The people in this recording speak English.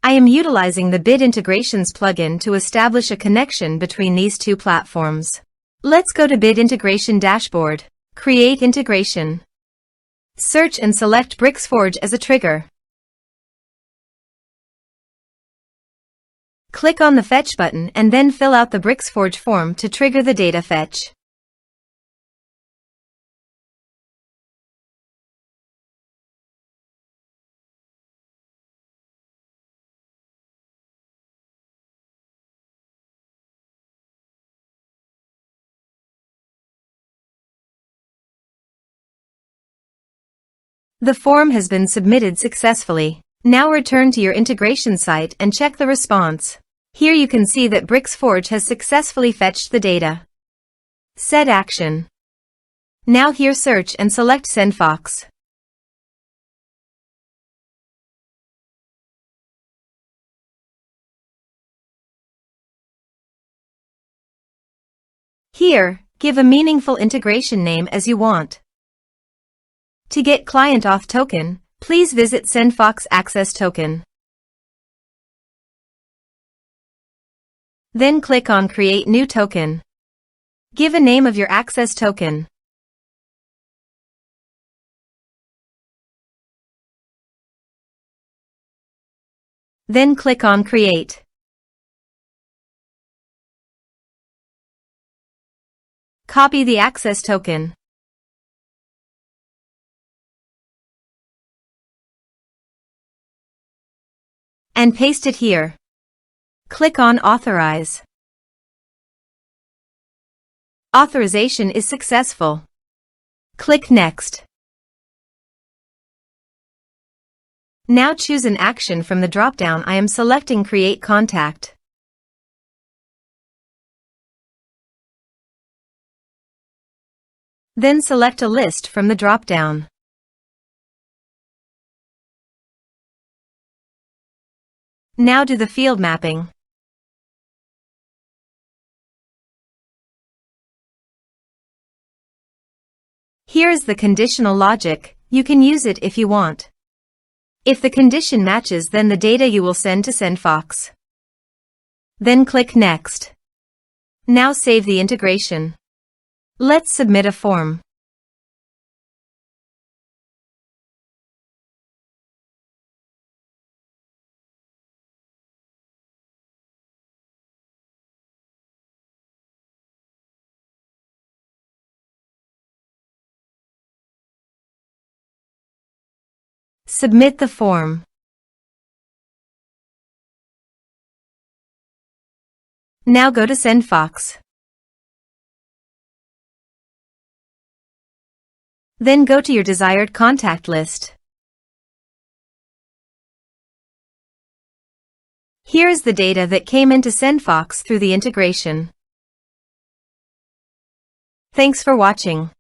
I am utilizing the Bid Integrations plugin to establish a connection between these two platforms. Let's go to Bid Integration Dashboard. Create Integration. Search and select Bricksforge as a trigger. Click on the Fetch button and then fill out the Bricksforge form to trigger the data fetch. The form has been submitted successfully. Now return to your integration site and check the response. Here you can see that Bricksforge has successfully fetched the data. Set action. Now here search and select SendFox. Here, give a meaningful integration name as you want. To get Client Auth token, please visit SendFox Access Token. Then click on Create New Token. Give a name of your access token. Then click on Create. Copy the access token. And paste it here. Click on Authorize. Authorization is successful. Click Next. Now choose an action from the drop-down. I am selecting Create Contact. Then select a list from the drop-down. Now do the field mapping. Here is the conditional logic. You can use it if you want. If the condition matches, then the data you will send to SendFox. Then click Next. Now save the integration. Let's submit a form. Submit the form. Now go to SendFox. Then go to your desired contact list. Here is the data that came into SendFox through the integration. Thanks for watching.